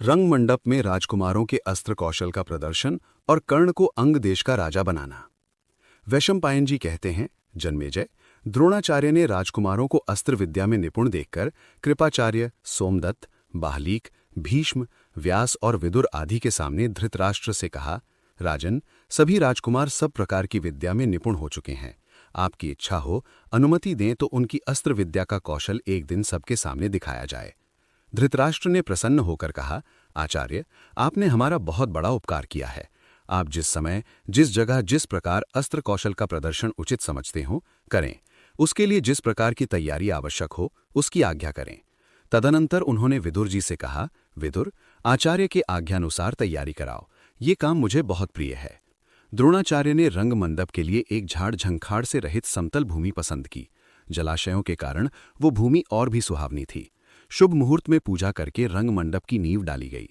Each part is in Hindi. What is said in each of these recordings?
रंगमंडप में राजकुमारों के अस्त्र कौशल का प्रदर्शन और कर्ण को अंग देश का राजा बनाना। वैशंपायन जी कहते हैं, जन्मेजय, द्रोणाचार्य ने राजकुमारों को अस्त्र विद्या में निपुण देखकर कृपाचार्य, सोमदत्त, बाहलीक, भीष्म, व्यास और विदुर आदि के सामने धृतराष्ट्र से कहा, राजन, सभी राजकुमार सब प्रकार की विद्या में निपुण हो चुके हैं। आपकी इच्छा हो, अनुमति दें तो उनकी अस्त्र विद्या का कौशल एक दिन सबके सामने दिखाया जाए। धृतराष्ट्र ने प्रसन्न होकर कहा, आचार्य, आपने हमारा बहुत बड़ा उपकार किया है। आप जिस समय, जिस जगह, जिस प्रकार अस्त्र कौशल का प्रदर्शन उचित समझते हो, करें। उसके लिए जिस प्रकार की तैयारी आवश्यक हो, उसकी आज्ञा करें। तदनंतर उन्होंने विदुर जी से कहा, विदुर, आचार्य के आज्ञानुसार तैयारी कराओ। ये काम मुझे बहुत प्रिय है। द्रोणाचार्य ने रंग मंडप के लिए एक झाड़ झंखाड़ से रहित समतल भूमि पसंद की। जलाशयों के कारण वो भूमि और भी सुहावनी थी। शुभ मुहूर्त में पूजा करके रंग मंडप की नींव डाली गई।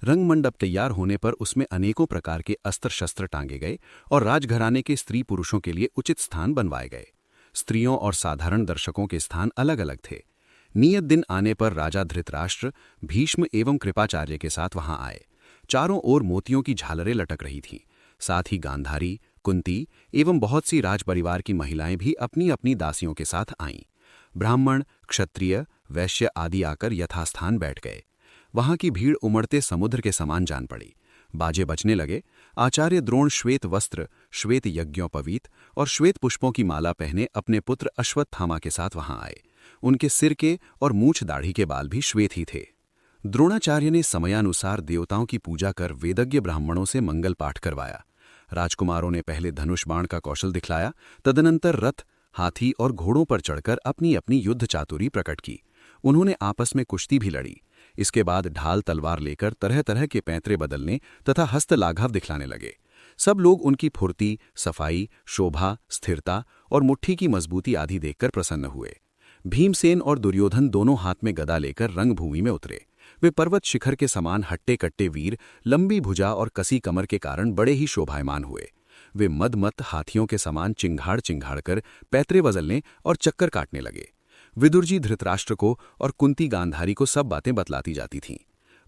रंग मंडप तैयार होने पर उसमें अनेकों प्रकार के अस्त्र शस्त्र टांगे गए और राजघराने के स्त्री पुरुषों के लिए उचित स्थान बनवाए गए। स्त्रियों और साधारण दर्शकों के स्थान अलग अलग थे। नियत दिन आने पर राजा धृतराष्ट्र, भीष्म एवं कृपाचार्य के साथ वहां आए। चारों ओर मोतियों की झालरें लटक रही थीं। साथ ही गांधारी, कुंती एवं बहुत सी राजपरिवार की महिलाएं भी अपनी अपनी दासियों के साथ आईं। ब्राह्मण, क्षत्रिय, वैश्य आदि आकर यथास्थान बैठ गए। वहां की भीड़ उमड़ते समुद्र के समान जान पड़ी। बाजे बजने लगे। आचार्य द्रोण श्वेत वस्त्र, श्वेत यज्ञोपवीत और श्वेत पुष्पों की माला पहने अपने पुत्र अश्वत्थामा के साथ वहां आए। उनके सिर के और मूछ दाढ़ी के बाल भी श्वेत ही थे। द्रोणाचार्य ने समयानुसार देवताओं की पूजा कर वेदज्ञ ब्राह्मणों से मंगल पाठ करवाया। राजकुमारों ने पहले धनुष बाण का कौशल दिखलाया, तदनंतर रथ, हाथी और घोड़ों पर चढ़कर अपनी अपनी युद्ध चातुरी प्रकट की। उन्होंने आपस में कुश्ती भी लड़ी। इसके बाद ढाल तलवार लेकर तरह तरह के पैंतरे बदलने तथा हस्तलाघव दिखलाने लगे। सब लोग उनकी फुर्ती, सफाई, शोभा, स्थिरता और मुट्ठी की मजबूती आदि देखकर प्रसन्न हुए। भीमसेन और दुर्योधन दोनों हाथ में गदा लेकर रंगभूमि में उतरे। वे पर्वत शिखर के समान हट्टे कट्टे वीर, लंबी भुजा और कसी कमर के कारण बड़े ही शोभायमान हुए। वे मदमत हाथियों के समान चिंघाड़ चिंघाड़ कर पैतरे बदलने और चक्कर काटने लगे। विदुर जी धृतराष्ट्र को और कुंती गांधारी को सब बातें बतलाती जाती थीं।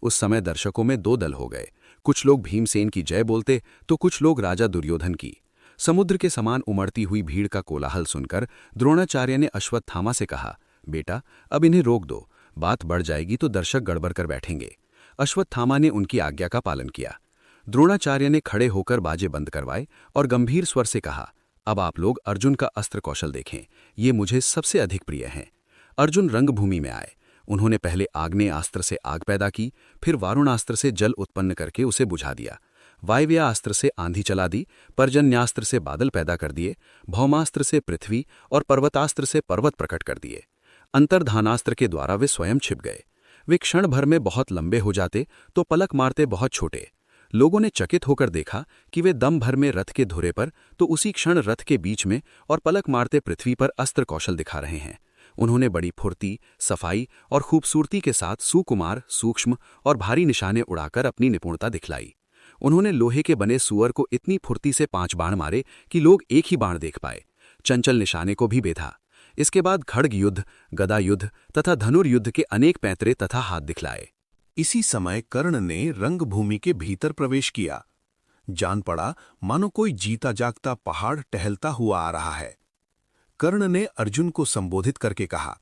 उस समय दर्शकों में दो दल हो गए। कुछ लोग भीमसेन की जय बोलते तो कुछ लोग राजा दुर्योधन की। समुद्र के समान उमड़ती हुई भीड़ का कोलाहल सुनकर द्रोणाचार्य ने अश्वत्थामा से कहा, बेटा, अब इन्हें रोक दो। बात बढ़ जाएगी तो दर्शक गड़बड़ कर बैठेंगे। अश्वत्थामा ने उनकी आज्ञा का पालन किया। द्रोणाचार्य ने खड़े होकर बाजे बंद करवाए और गंभीर स्वर से कहा, अब आप लोग अर्जुन का अस्त्र कौशल देखें। ये मुझे सबसे अधिक प्रिय हैं। अर्जुन रंगभूमि में आए। उन्होंने पहले आग्नेयास्त्र से आग पैदा की, फिर वारुणास्त्र से जल उत्पन्न करके उसे बुझा दिया। वायव्यास्त्र से आंधी चला दी, पर्जन्यास्त्र से बादल पैदा कर दिए, भौमास्त्र से पृथ्वी और पर्वतास्त्र से पर्वत प्रकट कर दिए। अंतर्धानास्त्र के द्वारा वे स्वयं छिप गए। वे क्षण भर में बहुत लंबे हो जाते तो पलक मारते बहुत छोटे। लोगों ने चकित होकर देखा कि वे दम भर में रथ के धुरे पर तो उसी क्षण रथ के बीच में और पलक मारते पृथ्वी पर अस्त्र कौशल दिखा रहे हैं। उन्होंने बड़ी फुर्ती, सफाई और खूबसूरती के साथ सुकुमार, सूक्ष्म और भारी निशाने उड़ाकर अपनी निपुणता दिखलाई। उन्होंने लोहे के बने सुअर को इतनी फुर्ती से 5 बाण मारे कि लोग एक ही बाण देख पाए। चंचल निशाने को भी बेधा। इसके बाद खड्ग युद्ध, गदा युद्ध तथा धनुर्युद्ध के अनेक पैंतरे तथा हाथ दिखलाए। इसी समय कर्ण ने रंगभूमि के भीतर प्रवेश किया। जान पड़ा मानो कोई जीता जागता पहाड़ टहलता हुआ आ रहा है। कर्ण ने अर्जुन को संबोधित करके कहा,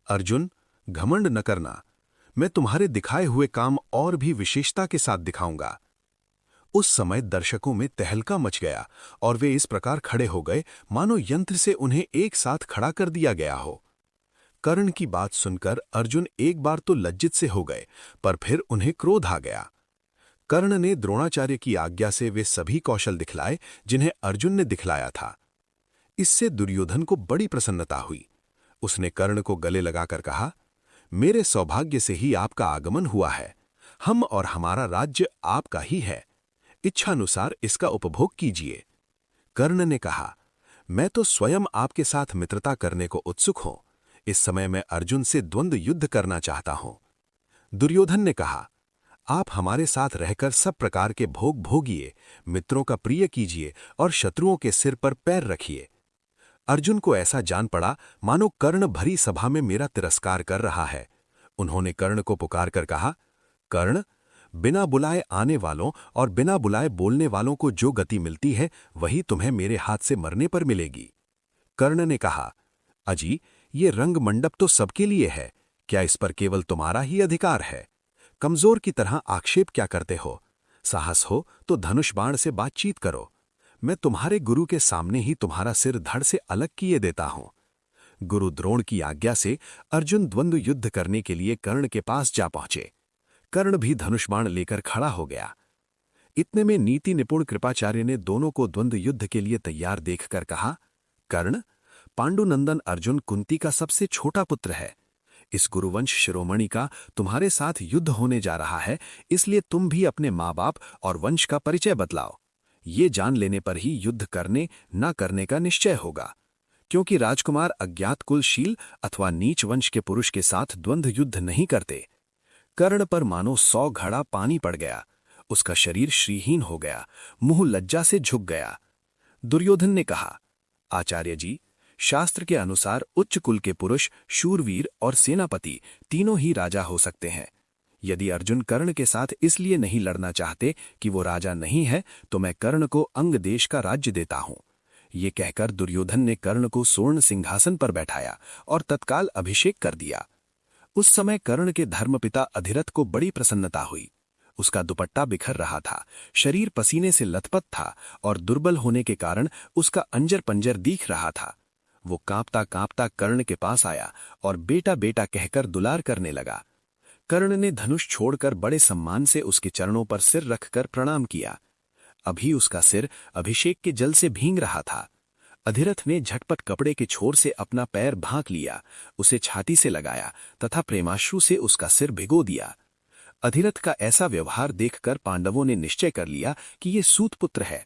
अर्जुन, घमंड न करना। मैं तुम्हारे दिखाए हुए काम और भी विशेषता के साथ दिखाऊंगा। उस समय दर्शकों में तहलका मच गया और वे इस प्रकार खड़े हो गए मानो यंत्र से उन्हें एक साथ खड़ा कर दिया गया हो। कर्ण की बात सुनकर अर्जुन एक बार तो लज्जित से हो गए, पर फिर उन्हें क्रोध आ गया। कर्ण ने द्रोणाचार्य की आज्ञा से वे सभी कौशल दिखलाए जिन्हें अर्जुन ने दिखलाया था। इससे दुर्योधन को बड़ी प्रसन्नता हुई। उसने कर्ण को गले लगाकर कहा, मेरे सौभाग्य से ही आपका आगमन हुआ है। हम और हमारा राज्य आपका ही है। इच्छानुसार इसका उपभोग कीजिए। कर्ण ने कहा, मैं तो स्वयं आपके साथ मित्रता करने को उत्सुक हूं। इस समय मैं अर्जुन से द्वंद्व युद्ध करना चाहता हूं। दुर्योधन ने कहा, आप हमारे साथ रहकर सब प्रकार के भोग भोगिए, मित्रों का प्रिय कीजिए और शत्रुओं के सिर पर पैर रखिए। अर्जुन को ऐसा जान पड़ा मानो कर्ण भरी सभा में मेरा तिरस्कार कर रहा है। उन्होंने कर्ण को पुकार कर कहा, कर्ण, बिना बुलाए आने वालों और बिना बुलाए बोलने वालों को जो गति मिलती है वही तुम्हें मेरे हाथ से मरने पर मिलेगी। कर्ण ने कहा, अजी, ये रंग मंडप तो सबके लिए है, क्या इस पर केवल तुम्हारा ही अधिकार है? कमजोर की तरह आक्षेप क्या करते हो? साहस हो तो धनुष बाण से बातचीत करो। मैं तुम्हारे गुरु के सामने ही तुम्हारा सिर धड़ से अलग किए देता हूं। गुरु द्रोण की आज्ञा से अर्जुन द्वंद्व युद्ध करने के लिए कर्ण के पास जा पहुंचे। कर्ण भी धनुष बाण लेकर खड़ा हो गया। इतने में नीति निपुण कृपाचार्य ने दोनों को द्वंद्व युद्ध के लिए तैयार देखकर कहा, कर्ण, पांडुनंदन अर्जुन कुंती का सबसे छोटा पुत्र है। इस गुरुवंश शिरोमणि का तुम्हारे साथ युद्ध होने जा रहा है, इसलिए तुम भी अपने माँ बाप और वंश का परिचय बतलाओ। ये जान लेने पर ही युद्ध करने न करने का निश्चय होगा, क्योंकि राजकुमार अज्ञात कुलशील अथवा नीच वंश के पुरुष के साथ द्वंद्व युद्ध नहीं करते। कर्ण पर मानो 100 घड़ा पानी पड़ गया। उसका शरीर श्रीहीन हो गया, मुंह लज्जा से झुक गया। दुर्योधन ने कहा, आचार्य जी, शास्त्र के अनुसार उच्च कुल के पुरुष शूरवीर और सेनापति तीनों ही राजा हो सकते हैं। यदि अर्जुन कर्ण के साथ इसलिए नहीं लड़ना चाहते कि वो राजा नहीं है, तो मैं कर्ण को अंग देश का राज्य देता हूं। ये कहकर दुर्योधन ने कर्ण को स्वर्ण सिंहासन पर बैठाया और तत्काल अभिषेक कर दिया। उस समय कर्ण के धर्मपिता अधिरथ को बड़ी प्रसन्नता हुई। उसका दुपट्टा बिखर रहा था, शरीर पसीने से लथपथ था और दुर्बल होने के कारण उसका अंजर पंजर दिख रहा था। वो कांपता कांपता कर्ण के पास आया और बेटा बेटा कहकर दुलार करने लगा। कर्ण ने धनुष छोड़कर बड़े सम्मान से उसके चरणों पर सिर रखकर प्रणाम किया। अभी उसका सिर अभिषेक के जल से भींग रहा था। अधिरथ ने झटपट कपड़े के छोर से अपना पैर भांक लिया, उसे छाती से लगाया तथा प्रेमाश्रु से उसका सिर भिगो दिया। अधिरथ का ऐसा व्यवहार देखकर पांडवों ने निश्चय कर लिया कि ये सूतपुत्र है।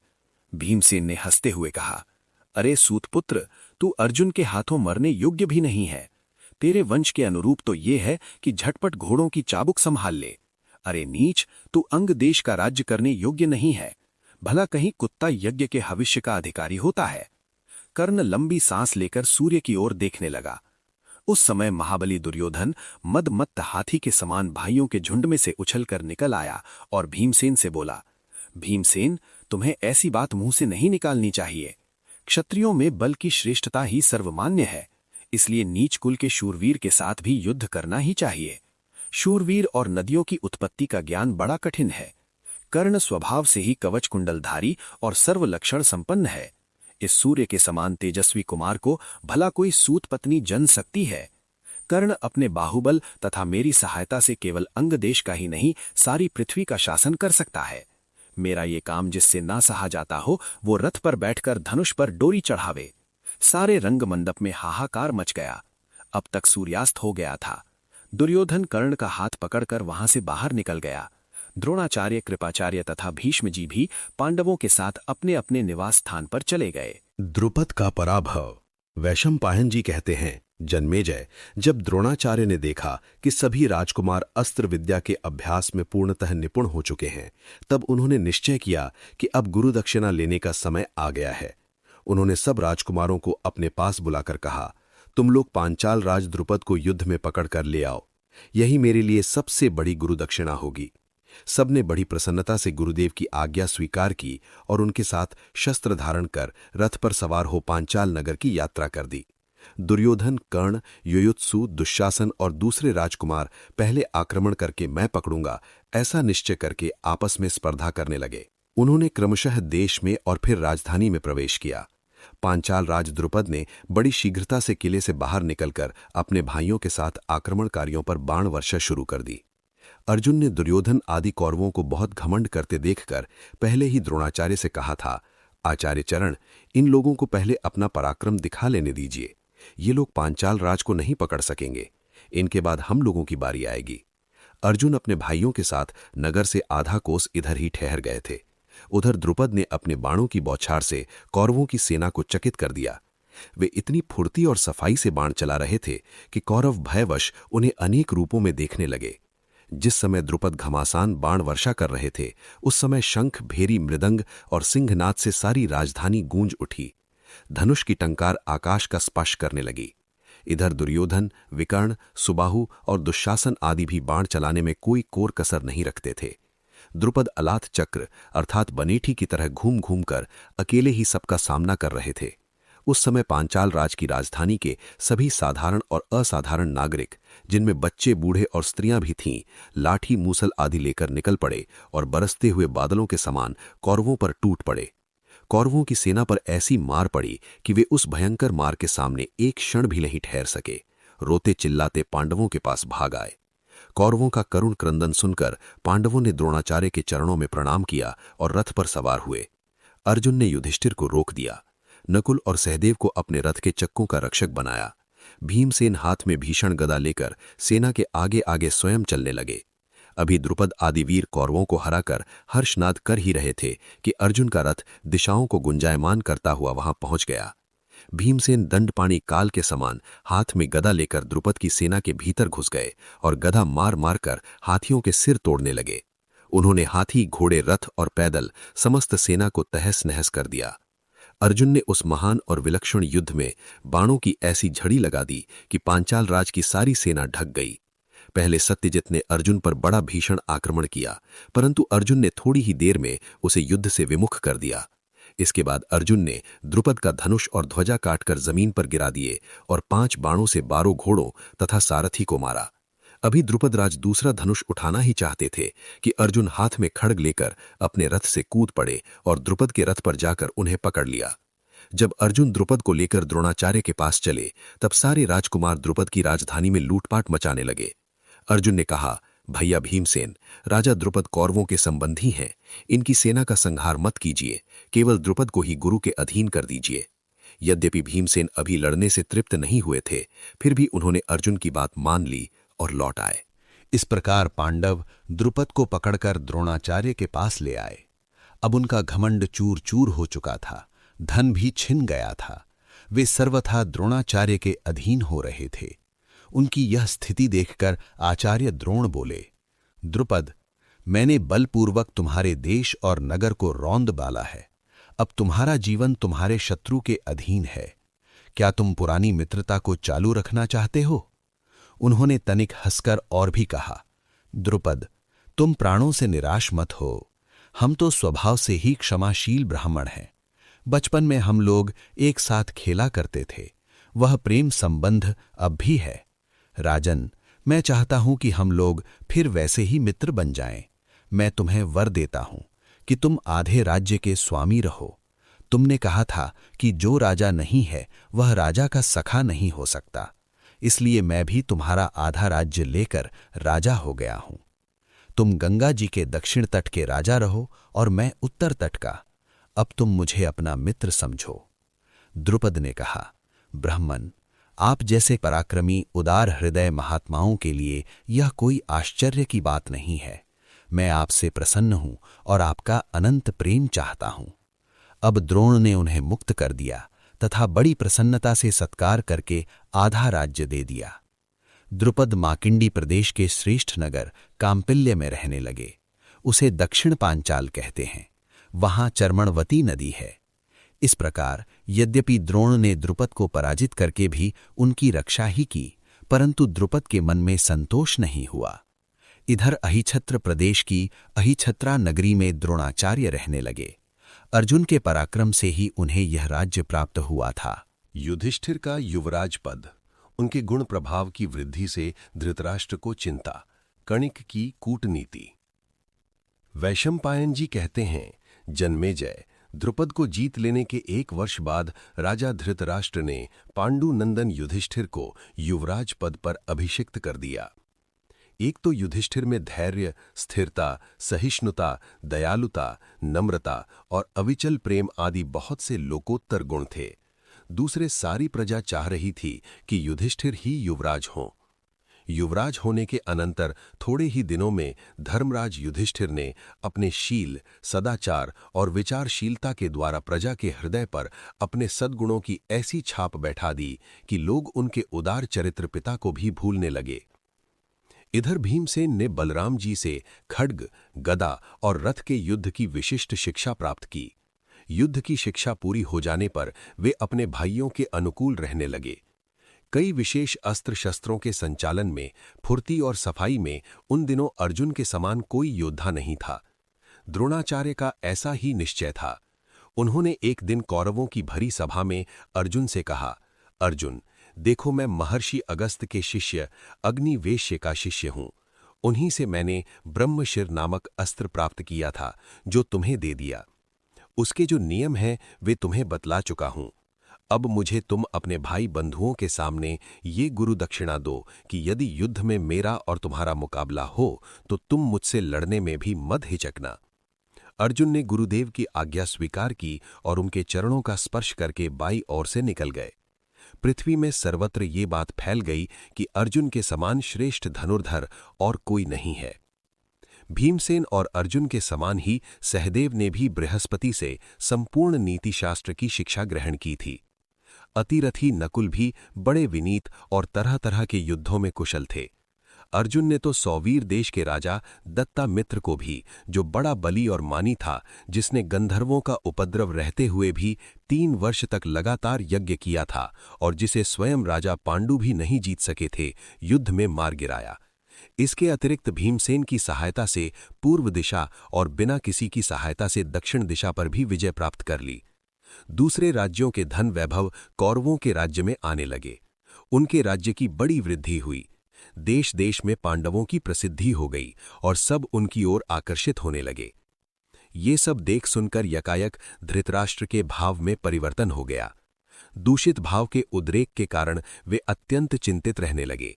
भीमसेन ने हंसते हुए कहा, अरे सूतपुत्र, तू अर्जुन के हाथों मरने योग्य भी नहीं है। तेरे वंश के अनुरूप तो ये है कि झटपट घोड़ों की चाबुक संभाल ले। अरे नीच, तू अंग देश का राज्य करने योग्य नहीं है। भला कहीं कुत्ता यज्ञ के हविष्य का अधिकारी होता है। कर्ण लंबी सांस लेकर सूर्य की ओर देखने लगा। उस समय महाबली दुर्योधन मदमत्त हाथी के समान भाइयों के झुंड में से उछलकर निकल आया और भीमसेन से बोला, भीमसेन, तुम्हें ऐसी बात मुंह से नहीं निकालनी चाहिए। क्षत्रियों में बल की श्रेष्ठता ही सर्वमान्य है, इसलिए नीच कुल के शूरवीर के साथ भी युद्ध करना ही चाहिए। शूरवीर और नदियों की उत्पत्ति का ज्ञान बड़ा कठिन है। कर्ण स्वभाव से ही कवच कुंडलधारी और सर्वलक्षण संपन्न है। इस सूर्य के समान तेजस्वी कुमार को भला कोई सूत पत्नी जन सकती है? कर्ण अपने बाहुबल तथा मेरी सहायता से केवल अंग देश का ही नहीं, सारी पृथ्वी का शासन कर सकता है। मेरा ये काम जिससे ना सहा जाता हो, वो रथ पर बैठकर धनुष पर डोरी चढ़ावे। सारे रंग मंडप में हाहाकार मच गया। अब तक सूर्यास्त हो गया था। दुर्योधन कर्ण का हाथ पकड़कर वहां से बाहर निकल गया। द्रोणाचार्य, कृपाचार्य तथा भीष्म जी भी पांडवों के साथ अपने अपने निवास स्थान पर चले गए। द्रुपद का पराभव। वैशंपायन जी कहते हैं, जन्मेजय, जब द्रोणाचार्य ने देखा कि सभी राजकुमार अस्त्र विद्या के अभ्यास में पूर्णतः निपुण हो चुके हैं, तब उन्होंने निश्चय किया कि अब गुरु दक्षिणा लेने का समय आ गया है। उन्होंने सब राजकुमारों को अपने पास बुलाकर कहा, तुम लोग पांचाल राज द्रुपद को युद्ध में पकड़कर ले आओ। यही मेरे लिए सबसे बड़ी गुरु दक्षिणा होगी। सबने बड़ी प्रसन्नता से गुरुदेव की आज्ञा स्वीकार की और उनके साथ शस्त्र धारण कर रथ पर सवार हो पांचाल नगर की यात्रा कर दी। दुर्योधन, कर्ण, युयुत्सु, दुशासन और दूसरे राजकुमार पहले आक्रमण करके मैं पकड़ूंगा, ऐसा निश्चय करके आपस में स्पर्धा करने लगे। उन्होंने क्रमशः देश में और फिर राजधानी में प्रवेश किया। पांचाल राज द्रुपद ने बड़ी शीघ्रता से किले से बाहर निकलकर अपने भाइयों के साथ आक्रमणकारियों पर बाण वर्षा शुरू कर दी। अर्जुन ने दुर्योधन आदि कौरवों को बहुत घमंड करते देखकर पहले ही द्रोणाचार्य से कहा था, आचार्य चरण, इन लोगों को पहले अपना पराक्रम दिखा लेने दीजिए। ये लोग पांचाल राज को नहीं पकड़ सकेंगे, इनके बाद हम लोगों की बारी आएगी। अर्जुन अपने भाइयों के साथ नगर से आधा कोस इधर ही ठहर गए थे। उधर द्रुपद ने अपने बाणों की बौछार से कौरवों की सेना को चकित कर दिया। वे इतनी फुर्ती और सफाई से बाण चला रहे थे कि कौरव भयवश उन्हें अनेक रूपों में देखने लगे। जिस समय द्रुपद घमासान बाण वर्षा कर रहे थे, उस समय शंख, भेरी, मृदंग और सिंहनाद से सारी राजधानी गूंज उठी। धनुष की टंकार आकाश का स्पर्श करने लगी। इधर दुर्योधन, विकर्ण, सुबाहु और दुशासन आदि भी बाण चलाने में कोई कोर कसर नहीं रखते थे। द्रुपद अलात चक्र अर्थात बनेठी की तरह घूम घूम कर अकेले ही सबका सामना कर रहे थे। उस समय पांचाल राज की राजधानी के सभी साधारण और असाधारण नागरिक, जिनमें बच्चे, बूढ़े और स्त्रियां भी थीं, लाठी मूसल आदि लेकर निकल पड़े और बरसते हुए बादलों के समान कौरवों पर टूट पड़े। कौरवों की सेना पर ऐसी मार पड़ी कि वे उस भयंकर मार के सामने एक क्षण भी नहीं ठहर सके। रोते चिल्लाते पांडवों के पास भाग आए। कौरवों का करुण क्रंदन सुनकर पांडवों ने द्रोणाचार्य के चरणों में प्रणाम किया और रथ पर सवार हुए। अर्जुन ने युधिष्ठिर को रोक दिया। नकुल और सहदेव को अपने रथ के चक्कों का रक्षक बनाया। भीमसेन हाथ में भीषण गदा लेकर सेना के आगे आगे स्वयं चलने लगे। अभी द्रुपद आदि वीर कौरवों को हराकर हर्षनाद कर ही रहे थे कि अर्जुन का रथ दिशाओं को गुंजायमान करता हुआ वहां पहुंच गया। भीमसेन दंडपाणी काल के समान हाथ में गदा लेकर द्रुपद की सेना के भीतर घुस गए और गदा मार मार कर हाथियों के सिर तोड़ने लगे। उन्होंने हाथी, घोड़े, रथ और पैदल समस्त सेना को तहस नहस कर दिया। अर्जुन ने उस महान और विलक्षण युद्ध में बाणों की ऐसी झड़ी लगा दी कि पांचाल राज की सारी सेना ढक गई। पहले सत्यजित ने अर्जुन पर बड़ा भीषण आक्रमण किया, परंतु अर्जुन ने थोड़ी ही देर में उसे युद्ध से विमुख कर दिया। इसके बाद अर्जुन ने द्रुपद का धनुष और ध्वजा काटकर जमीन पर गिरा दिए और 5 बाणों से 12 घोड़ों तथा सारथी को मारा। अभी द्रुपद राज दूसरा धनुष उठाना ही चाहते थे कि अर्जुन हाथ में खड्ग लेकर अपने रथ से कूद पड़े और द्रुपद के रथ पर जाकर उन्हें पकड़ लिया। जब अर्जुन द्रुपद को लेकर द्रोणाचार्य के पास चले, तब सारे राजकुमार द्रुपद की राजधानी में लूटपाट मचाने लगे। अर्जुन ने कहा, भैया भीमसेन, राजा द्रुपद कौरवों के संबंधी हैं, इनकी सेना का संहार मत कीजिए, केवल द्रुपद को ही गुरु के अधीन कर दीजिए। यद्यपि भीमसेन अभी लड़ने से तृप्त नहीं हुए थे, फिर भी उन्होंने अर्जुन की बात मान ली और लौट आए। इस प्रकार पांडव द्रुपद को पकड़कर द्रोणाचार्य के पास ले आए। अब उनका घमंड चूर चूर हो चुका था, धन भी छिन गया था। वे सर्वथा द्रोणाचार्य के अधीन हो रहे थे। उनकी यह स्थिति देखकर आचार्य द्रोण बोले, द्रुपद, मैंने बलपूर्वक तुम्हारे देश और नगर को रौंद डाला है। अब तुम्हारा जीवन तुम्हारे शत्रु के अधीन है। क्या तुम पुरानी मित्रता को चालू रखना चाहते हो? उन्होंने तनिक हंसकर और भी कहा, द्रुपद, तुम प्राणों से निराश मत हो। हम तो स्वभाव से ही क्षमाशील ब्राह्मण हैं। बचपन में हम लोग एक साथ खेला करते थे। वह प्रेम संबंध अब भी है। राजन, मैं चाहता हूं कि हम लोग फिर वैसे ही मित्र बन जाएं। मैं तुम्हें वर देता हूं कि तुम आधे राज्य के स्वामी रहो। तुमने कहा था कि जो राजा नहीं है वह राजा का सखा नहीं हो सकता, इसलिए मैं भी तुम्हारा आधा राज्य लेकर राजा हो गया हूं। तुम गंगा जी के दक्षिण तट के राजा रहो और मैं उत्तर तट का। अब तुम मुझे अपना मित्र समझो। द्रुपद ने कहा, ब्राह्मण, आप जैसे पराक्रमी उदार हृदय महात्माओं के लिए यह कोई आश्चर्य की बात नहीं है। मैं आपसे प्रसन्न हूं और आपका अनंत प्रेम चाहता हूं। अब द्रोण ने उन्हें मुक्त कर दिया तथा बड़ी प्रसन्नता से सत्कार करके आधा राज्य दे दिया। द्रुपद माकिंडी प्रदेश के श्रेष्ठ नगर काम्पिल्य में रहने लगे। उसे दक्षिण पांचाल कहते हैं। वहां चर्मणवती नदी है। इस प्रकार यद्यपि द्रोण ने द्रुपद को पराजित करके भी उनकी रक्षा ही की, परंतु द्रुपद के मन में संतोष नहीं हुआ। इधर अहिछत्र प्रदेश की अहिछत्रा नगरी में द्रोणाचार्य रहने लगे। अर्जुन के पराक्रम से ही उन्हें यह राज्य प्राप्त हुआ था। युधिष्ठिर का युवराज पद, उनके गुण प्रभाव की वृद्धि से धृतराष्ट्र को चिंता, कणिक की कूटनीति। वैशंपायन जी कहते हैं, जन्मेजय, द्रुपद को जीत लेने के 1 वर्ष बाद राजा धृतराष्ट्र ने पांडु नंदन युधिष्ठिर को युवराज पद पर अभिषिक्त कर दिया। एक तो युधिष्ठिर में धैर्य, स्थिरता, सहिष्णुता, दयालुता, नम्रता और अविचल प्रेम आदि बहुत से लोकोत्तर गुण थे। दूसरे, सारी प्रजा चाह रही थी कि युधिष्ठिर ही युवराज हों। युवराज होने के अनंतर थोड़े ही दिनों में धर्मराज युधिष्ठिर ने अपने शील, सदाचार और विचारशीलता के द्वारा प्रजा के हृदय पर अपने सद्गुणों की ऐसी छाप बैठा दी कि लोग उनके उदार चरित्र पिता को भी भूलने लगे। इधर भीमसेन ने बलराम जी से खड्ग, गदा और रथ के युद्ध की विशिष्ट शिक्षा प्राप्त की। युद्ध की शिक्षा पूरी हो जाने पर वे अपने भाइयों के अनुकूल रहने लगे। कई विशेष अस्त्र शस्त्रों के संचालन में, फुर्ती और सफाई में उन दिनों अर्जुन के समान कोई योद्धा नहीं था। द्रोणाचार्य का ऐसा ही निश्चय था। उन्होंने एक दिन कौरवों की भरी सभा में अर्जुन से कहा, अर्जुन, देखो मैं महर्षि अगस्त के शिष्य अग्निवेश्य का शिष्य हूं। उन्हीं से मैंने ब्रह्मशिर नामक अस्त्र प्राप्त किया था, जो तुम्हें दे दिया। उसके जो नियम हैं वे तुम्हें बतला चुका हूं। अब मुझे तुम अपने भाई बंधुओं के सामने ये गुरु दक्षिणा दो कि यदि युद्ध में मेरा और तुम्हारा मुकाबला हो तो तुम मुझसे लड़ने में भी मत हिचकना। अर्जुन ने गुरुदेव की आज्ञा स्वीकार की और उनके चरणों का स्पर्श करके बाईं ओर से निकल गए। पृथ्वी में सर्वत्र ये बात फैल गई कि अर्जुन के समान श्रेष्ठ धनुर्धर और कोई नहीं है। भीमसेन और अर्जुन के समान ही सहदेव ने भी बृहस्पति से संपूर्ण नीतिशास्त्र की शिक्षा ग्रहण की थी। अतिरथी नकुल भी बड़े विनीत और तरह तरह के युद्धों में कुशल थे। अर्जुन ने तो सौवीर देश के राजा दत्तामित्र को भी, जो बड़ा बली और मानी था, जिसने गंधर्वों का उपद्रव रहते हुए भी 3 वर्ष तक लगातार यज्ञ किया था और जिसे स्वयं राजा पांडु भी नहीं जीत सके थे, युद्ध में मार गिराया। इसके अतिरिक्त भीमसेन की सहायता से पूर्व दिशा और बिना किसी की सहायता से दक्षिण दिशा पर भी विजय प्राप्त कर ली। दूसरे राज्यों के धन वैभव कौरवों के राज्य में आने लगे। उनके राज्य की बड़ी वृद्धि हुई। देश देश में पांडवों की प्रसिद्धि हो गई और सब उनकी ओर आकर्षित होने लगे। ये सब देख सुनकर यकायक धृतराष्ट्र के भाव में परिवर्तन हो गया। दूषित भाव के उद्रेक के कारण वे अत्यंत चिंतित रहने लगे।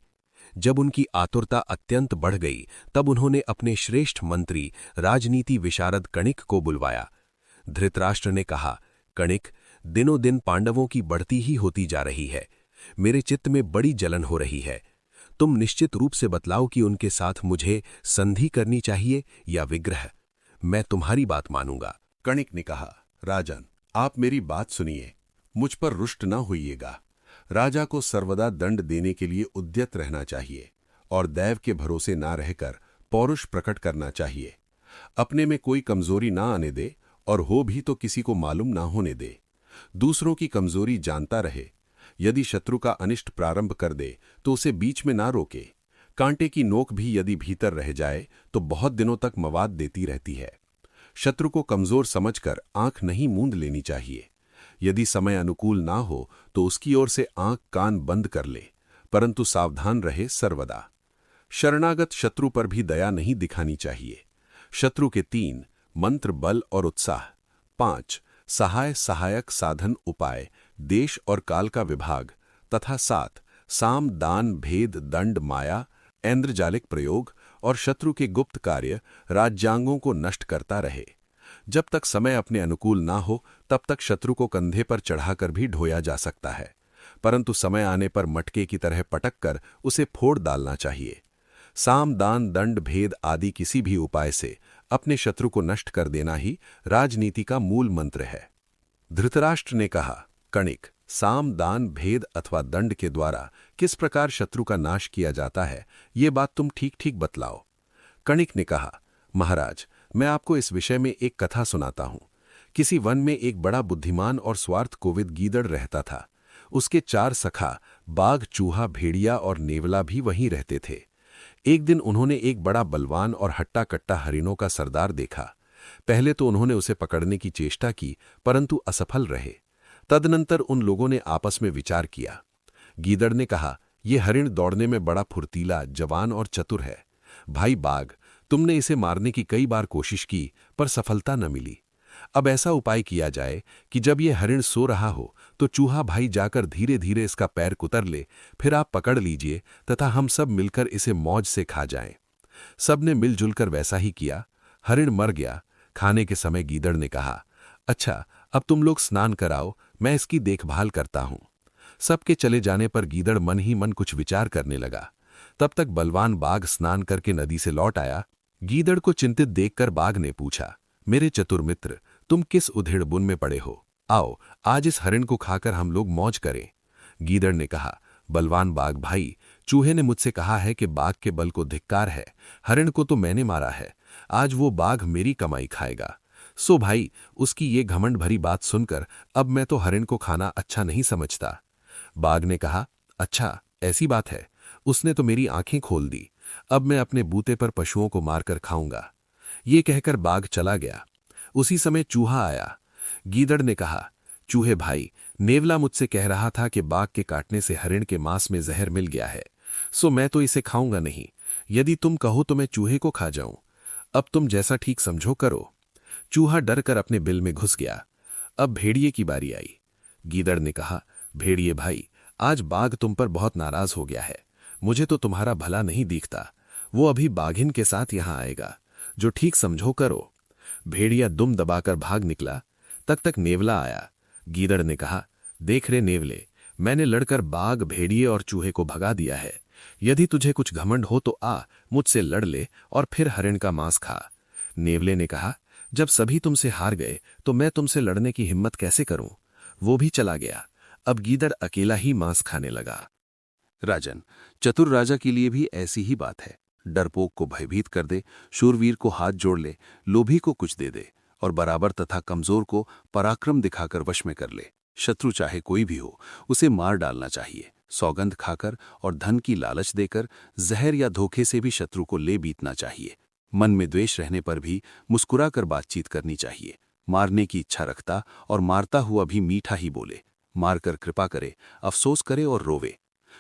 जब उनकी आतुरता अत्यंत बढ़ गई तब उन्होंने अपने श्रेष्ठ मंत्री राजनीति विशारद कणिक को बुलवाया। धृतराष्ट्र ने कहा, कणिक, दिनों दिन पांडवों की बढ़ती ही होती जा रही है। मेरे चित्त में बड़ी जलन हो रही है। तुम निश्चित रूप से बतलाओ कि उनके साथ मुझे संधि करनी चाहिए या विग्रह। मैं तुम्हारी बात मानूंगा। कणिक ने कहा, राजन, आप मेरी बात सुनिए, मुझ पर रुष्ट न होइएगा। राजा को सर्वदा दंड देने के लिए उद्यत रहना चाहिए और दैव के भरोसे ना रहकर पौरुष प्रकट करना चाहिए। अपने में कोई कमजोरी ना आने दे और हो भी तो किसी को मालूम ना होने दे। दूसरों की कमजोरी जानता रहे। यदि शत्रु का अनिष्ट प्रारंभ कर दे तो उसे बीच में ना रोके। कांटे की नोक भी यदि भीतर रह जाए तो बहुत दिनों तक मवाद देती रहती है। शत्रु को कमजोर समझकर आंख नहीं मूंद लेनी चाहिए। यदि समय अनुकूल ना हो तो उसकी ओर से आंख कान बंद कर ले, परंतु सावधान रहे सर्वदा। शरणागत शत्रु पर भी दया नहीं दिखानी चाहिए। शत्रु के 3 मंत्र, बल और उत्साह, 5 सहाय सहायक साधन उपाय, देश और काल का विभाग तथा 7 साम दान भेद दंड माया ऐन्द्रजालिक प्रयोग और शत्रु के गुप्त कार्य राज्यांगों को नष्ट करता रहे। जब तक समय अपने अनुकूल ना हो तब तक शत्रु को कंधे पर चढ़ाकर भी ढोया जा सकता है, परंतु समय आने पर मटके की तरह पटक कर उसे फोड़ डालना चाहिए। साम दान दंड भेद आदि किसी भी उपाय से अपने शत्रु को नष्ट कर देना ही राजनीति का मूल मंत्र है। धृतराष्ट्र ने कहा, कणिक, साम दान भेद अथवा दंड के द्वारा किस प्रकार शत्रु का नाश किया जाता है, ये बात तुम ठीक ठीक बतलाओ। कणिक ने कहा, महाराज, मैं आपको इस विषय में एक कथा सुनाता हूं। किसी वन में एक बड़ा बुद्धिमान और स्वार्थ कोविद गीदड़ रहता था। उसके 4 सखा बाघ, चूहा, भेड़िया और नेवला भी वहीं रहते थे। एक दिन उन्होंने एक बड़ा बलवान और हट्टा कट्टा हरिणों का सरदार देखा। पहले तो उन्होंने उसे पकड़ने की चेष्टा की, परंतु असफल रहे। तदनंतर उन लोगों ने आपस में विचार किया। गीदड़ ने कहा, यह हरिण दौड़ने में बड़ा फुर्तीला, जवान और चतुर है। भाई बाघ, तुमने इसे मारने की कई बार कोशिश की पर सफलता न मिली। अब ऐसा उपाय किया जाए कि जब यह हरिण सो रहा हो तो चूहा भाई जाकर धीरे धीरे इसका पैर कुतर ले, फिर आप पकड़ लीजिए तथा हम सब मिलकर इसे मौज से खा जाएं। सबने मिलजुल कर वैसा ही किया। हरिण मर गया। खाने के समय गीदड़ ने कहा, अच्छा, अब तुम लोग स्नान कराओ, मैं इसकी देखभाल करता हूं। सबके चले जाने पर गीदड़ मन ही मन कुछ विचार करने लगा। तब तक बलवान बाघ स्नान करके नदी से लौट आया। गीदड़ को चिंतित देखकर बाघ ने पूछा, मेरे चतुर मित्र, तुम किस उधेड़ बुन में पड़े हो? आओ, आज इस हरिण को खाकर हम लोग मौज करें। गीदड़ ने कहा, बलवान बाघ भाई, चूहे ने मुझसे कहा है कि बाघ के बल को धिक्कार है। हरिण को तो मैंने मारा है, आज वो बाघ मेरी कमाई खाएगा। सो भाई, उसकी ये घमंड भरी बात सुनकर अब मैं तो हरिण को खाना अच्छा नहीं समझता। बाघ ने कहा, अच्छा, ऐसी बात है। उसने तो मेरी आंखें खोल दी। अब मैं अपने बूते पर पशुओं को मारकर खाऊंगा। ये कहकर बाघ चला गया। उसी समय चूहा आया। गीदड़ ने कहा, चूहे भाई, नेवला मुझसे कह रहा था कि बाघ के काटने से हरिण के मांस में जहर मिल गया है, सो मैं तो इसे खाऊंगा नहीं। यदि तुम कहो तो मैं चूहे को खा जाऊं। अब तुम जैसा ठीक समझो करो। चूहा डर कर अपने बिल में घुस गया। अब भेड़िए की बारी आई। गीदड़ ने कहा, भेड़िए भाई, आज बाघ तुम पर बहुत नाराज हो गया है। मुझे तो तुम्हारा भला नहीं दिखता। वो अभी बाघिन के साथ यहां आएगा। जो ठीक समझो करो। भेड़िया दुम दबाकर भाग निकला। तक नेवला आया। गीदड़ ने कहा, देख रे नेवले, मैंने लड़कर बाघ, भेड़िए और चूहे को भगा दिया है। यदि तुझे कुछ घमंड हो तो आ, मुझसे लड़ ले और फिर हरिण का मांस खा। नेवले ने कहा, जब सभी तुमसे हार गए तो मैं तुमसे लड़ने की हिम्मत कैसे करूं। वो भी चला गया। अब गीदड़ अकेला ही मांस खाने लगा। राजन, चतुर राजा के लिए भी ऐसी ही बात है। डरपोक को भयभीत कर दे, शूरवीर को हाथ जोड़ ले, लोभी को कुछ दे दे और बराबर तथा कमजोर को पराक्रम दिखाकर वश में कर ले। शत्रु चाहे कोई भी हो, उसे मार डालना चाहिए। सौगंध खाकर और धन की लालच देकर, जहर या धोखे से भी शत्रु को ले बीतना चाहिए। मन में द्वेष रहने पर भी मुस्कुराकर बातचीत करनी चाहिए। मारने की इच्छा रखता और मारता हुआ भी मीठा ही बोले। मारकर कृपा करे, अफसोस करे और रोवे।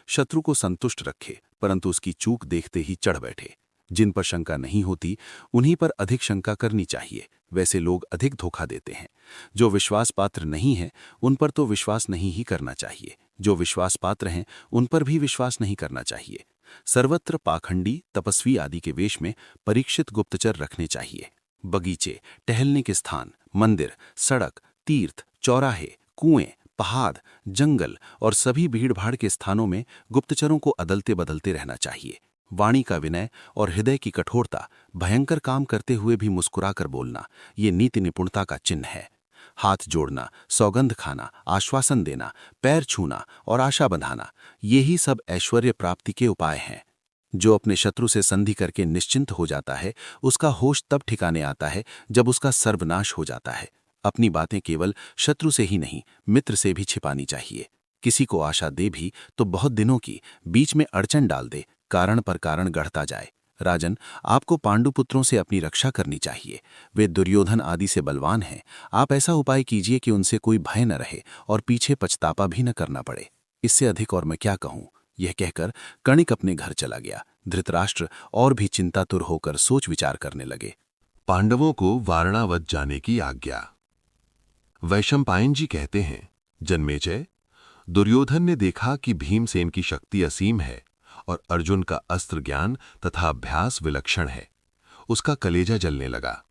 शत्रु को संतुष्ट रखे, परंतु उसकी चूक देखते ही चढ़ बैठे। जिन पर शंका नहीं होती उन्हीं पर अधिक शंका करनी चाहिए। वैसे लोग अधिक धोखा देते हैं। जो विश्वास पात्र नहीं है उन पर तो विश्वास नहीं ही करना चाहिए। जो विश्वास पात्र हैं उन पर भी विश्वास नहीं करना चाहिए। सर्वत्र पाखंडी, तपस्वी आदि के वेश में परीक्षित गुप्तचर रखने चाहिए। बगीचे, टहलने के स्थान, मंदिर, सड़क, तीर्थ, चौराहे, कुएं, पहाड़, जंगल और सभी भीड़भाड़ के स्थानों में गुप्तचरों को अदलते बदलते रहना चाहिए। वाणी का विनय और हृदय की कठोरता, भयंकर काम करते हुए भी मुस्कुराकर बोलना, ये नीति निपुणता का चिन्ह है। हाथ जोड़ना, सौगंध खाना, आश्वासन देना, पैर छूना और आशा बंधाना, यही सब ऐश्वर्य प्राप्ति के उपाय हैं। जो अपने शत्रु से संधि करके निश्चिंत हो जाता है, उसका होश तब ठिकाने आता है जब उसका सर्वनाश हो जाता है। अपनी बातें केवल शत्रु से ही नहीं, मित्र से भी छिपानी चाहिए। किसी को आशा दे भी तो बहुत दिनों की, बीच में अड़चन डाल दे, कारण पर कारण गढ़ता जाए। राजन, आपको पांडुपुत्रों से अपनी रक्षा करनी चाहिए। वे दुर्योधन आदि से बलवान हैं। आप ऐसा उपाय कीजिए कि उनसे कोई भय न रहे और पीछे पछतावा भी न करना पड़े। इससे अधिक और मैं क्या कहूं। यह कहकर कणिक अपने घर चला गया। धृतराष्ट्र और भी चिंतातुर होकर सोच विचार करने लगे। पांडवों को वारणावत जाने की आज्ञा। वैशंपायन जी कहते हैं, जन्मेजय, दुर्योधन ने देखा कि भीमसेन की शक्ति असीम है और अर्जुन का अस्त्र ज्ञान तथा अभ्यास विलक्षण है। उसका कलेजा जलने लगा।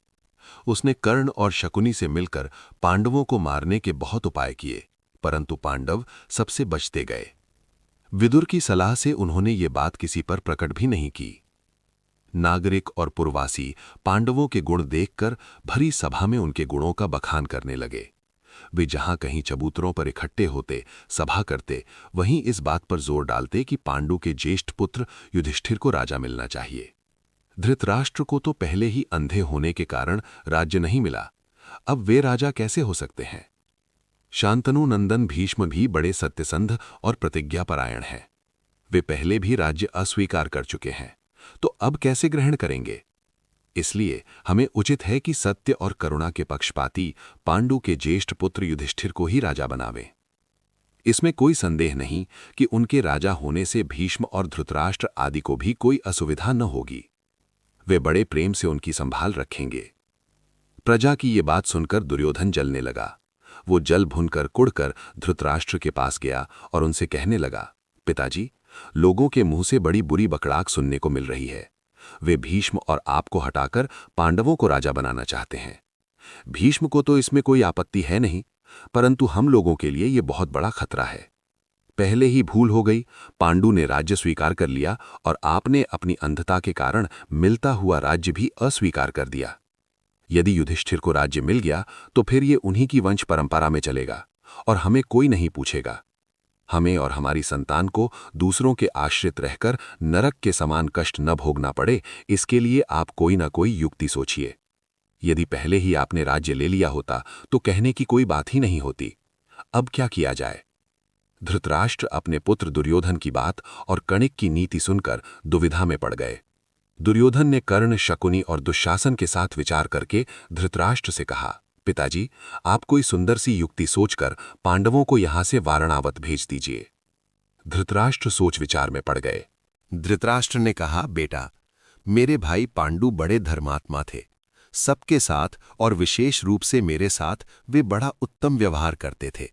उसने कर्ण और शकुनी से मिलकर पांडवों को मारने के बहुत उपाय किए, परंतु पांडव सबसे बचते गए। विदुर की सलाह से उन्होंने ये बात किसी पर प्रकट भी नहीं की। नागरिक और पुरवासी पांडवों के गुण देखकर भरी सभा में उनके गुणों का बखान करने लगे। वे जहां कहीं चबूतरों पर इकट्ठे होते, सभा करते, वहीं इस बात पर जोर डालते कि पांडु के ज्येष्ठ पुत्र युधिष्ठिर को राजा मिलना चाहिए। धृतराष्ट्र को तो पहले ही अंधे होने के कारण राज्य नहीं मिला, अब वे राजा कैसे हो सकते हैं। शांतनु नंदन भीष्म भी बड़े सत्यसंध और प्रतिज्ञापरायण हैं। वे पहले भी राज्य अस्वीकार कर चुके हैं, तो अब कैसे ग्रहण करेंगे। इसलिए हमें उचित है कि सत्य और करुणा के पक्षपाती पांडु के ज्येष्ठ पुत्र युधिष्ठिर को ही राजा बनावें। इसमें कोई संदेह नहीं कि उनके राजा होने से भीष्म और धृतराष्ट्र आदि को भी कोई असुविधा न होगी। वे बड़े प्रेम से उनकी संभाल रखेंगे। प्रजा की ये बात सुनकर दुर्योधन जलने लगा। वो जल भुनकर कुड़कर धृतराष्ट्र के पास गया और उनसे कहने लगा, पिताजी, लोगों के मुंह से बड़ी बुरी बकड़ाक सुनने को मिल रही है। वे भीष्म और आपको हटाकर पांडवों को राजा बनाना चाहते हैं। भीष्म को तो इसमें कोई आपत्ति है नहीं, परंतु हम लोगों के लिए ये बहुत बड़ा खतरा है। पहले ही भूल हो गई, पांडु ने राज्य स्वीकार कर लिया और आपने अपनी अंधता के कारण मिलता हुआ राज्य भी अस्वीकार कर दिया। यदि युधिष्ठिर को राज्य मिल गया तो फिर ये उन्हीं की वंश परंपरा में चलेगा और हमें कोई नहीं पूछेगा। हमें और हमारी संतान को दूसरों के आश्रित रहकर नरक के समान कष्ट न भोगना पड़े, इसके लिए आप कोई ना कोई युक्ति सोचिए। यदि पहले ही आपने राज्य ले लिया होता तो कहने की कोई बात ही नहीं होती। अब क्या किया जाए। धृतराष्ट्र अपने पुत्र दुर्योधन की बात और कणिक की नीति सुनकर दुविधा में पड़ गए। दुर्योधन ने कर्ण, शकुनी और दुशासन के साथ विचार करके धृतराष्ट्र से कहा, पिताजी, आप कोई सुंदर सी युक्ति सोचकर पांडवों को यहां से वारणावत भेज दीजिए। धृतराष्ट्र सोच विचार में पड़ गए। धृतराष्ट्र ने कहा, बेटा, मेरे भाई पांडु बड़े धर्मात्मा थे। सबके साथ और विशेष रूप से मेरे साथ वे बड़ा उत्तम व्यवहार करते थे।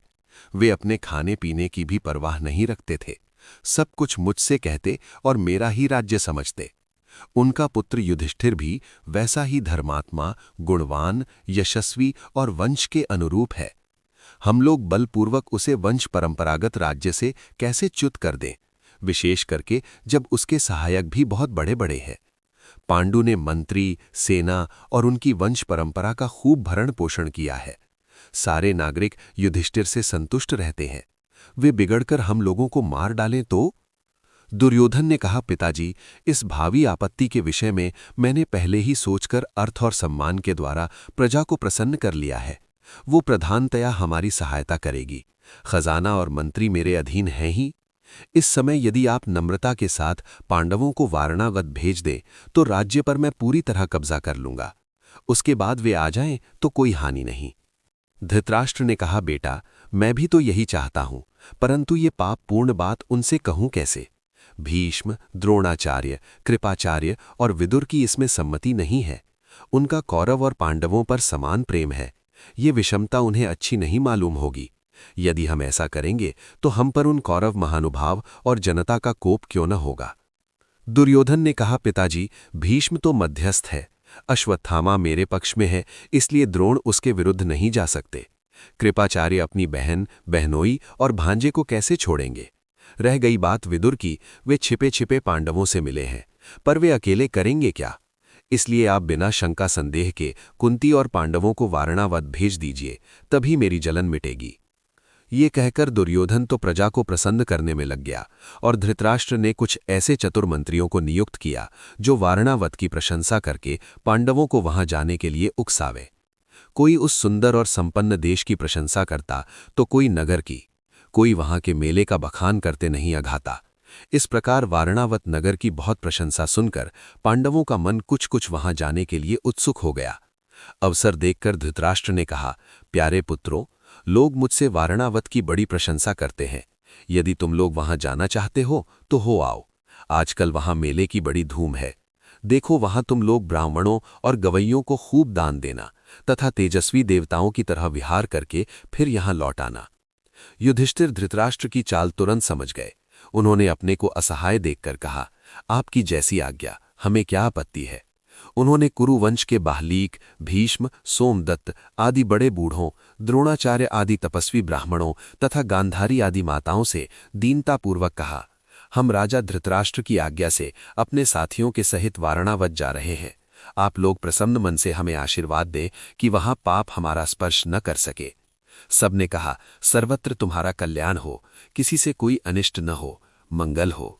वे अपने खाने पीने की भी परवाह नहीं रखते थे। सब कुछ मुझसे कहते और मेरा ही राज्य समझते। उनका पुत्र युधिष्ठिर भी वैसा ही धर्मात्मा, गुणवान, यशस्वी और वंश के अनुरूप है। हम लोग बलपूर्वक उसे वंश परंपरागत राज्य से कैसे च्युत कर दें, विशेष करके जब उसके सहायक भी बहुत बड़े बड़े हैं। पांडु ने मंत्री, सेना और उनकी वंश परंपरा का खूब भरण पोषण किया है। सारे नागरिक युधिष्ठिर से संतुष्ट रहते हैं। वे बिगड़कर हम लोगों को मार डालें तो? दुर्योधन ने कहा, पिताजी, इस भावी आपत्ति के विषय में मैंने पहले ही सोचकर अर्थ और सम्मान के द्वारा प्रजा को प्रसन्न कर लिया है। वो प्रधानतया हमारी सहायता करेगी। खजाना और मंत्री मेरे अधीन हैं ही। इस समय यदि आप नम्रता के साथ पांडवों को वारणावत भेज दें तो राज्य पर मैं पूरी तरह कब्जा कर लूंगा। उसके बाद वे आ जाएं तो कोई हानि नहीं। धृतराष्ट्र ने कहा, बेटा, मैं भी तो यही चाहता हूं, परंतु ये पापपूर्ण बात उनसे कहूं कैसे? भीष्म, द्रोणाचार्य, कृपाचार्य और विदुर की इसमें सम्मति नहीं है। उनका कौरव और पांडवों पर समान प्रेम है। ये विषमता उन्हें अच्छी नहीं मालूम होगी। यदि हम ऐसा करेंगे तो हम पर उन कौरव महानुभाव और जनता का कोप क्यों न होगा? दुर्योधन ने कहा, पिताजी, भीष्म तो मध्यस्थ है। अश्वत्थामा मेरे पक्ष में है, इसलिए द्रोण उसके विरुद्ध नहीं जा सकते। कृपाचार्य अपनी बहन, बहनोई और भांजे को कैसे छोड़ेंगे? रह गई बात विदुर की, वे छिपे छिपे पांडवों से मिले हैं, पर वे अकेले करेंगे क्या? इसलिए आप बिना शंका संदेह के कुंती और पांडवों को वारणावत भेज दीजिए, तभी मेरी जलन मिटेगी। ये कहकर दुर्योधन तो प्रजा को प्रसन्न करने में लग गया और धृतराष्ट्र ने कुछ ऐसे चतुर मंत्रियों को नियुक्त किया जो वारणावत की प्रशंसा करके पांडवों को वहां जाने के लिए उकसावे। कोई उस सुंदर और संपन्न देश की प्रशंसा करता तो कोई नगर की, कोई वहां के मेले का बखान करते नहीं अघाता। इस प्रकार वारणावत नगर की बहुत प्रशंसा सुनकर पांडवों का मन कुछ कुछ वहां जाने के लिए उत्सुक हो गया। अवसर देखकर धृतराष्ट्र ने कहा, प्यारे पुत्रों, लोग मुझसे वारणावत की बड़ी प्रशंसा करते हैं। यदि तुम लोग वहां जाना चाहते हो तो हो आओ। आजकल वहां मेले की बड़ी धूम है। देखो, वहां तुम लोग ब्राह्मणों और गवैयों को खूब दान देना तथा तेजस्वी देवताओं की तरह विहार करके फिर यहां लौट आना। युधिष्ठिर धृतराष्ट्र की चाल तुरंत समझ गए। उन्होंने अपने को असहाय देखकर कहा, आपकी जैसी आज्ञा, हमें क्या आपत्ति है? उन्होंने कुरुवंश के बाहलीक, भीष्म, सोमदत्त आदि बड़े बूढ़ों, द्रोणाचार्य आदि तपस्वी ब्राह्मणों तथा गांधारी आदि माताओं से दीनतापूर्वक कहा, हम राजा धृतराष्ट्र की आज्ञा से अपने साथियों के सहित वारणावत जा रहे हैं। आप लोग प्रसन्न मन से हमें आशीर्वाद दें कि वहां पाप हमारा स्पर्श न कर सके। सबने कहा, सर्वत्र तुम्हारा कल्याण हो, किसी से कोई अनिष्ट न हो, मंगल हो।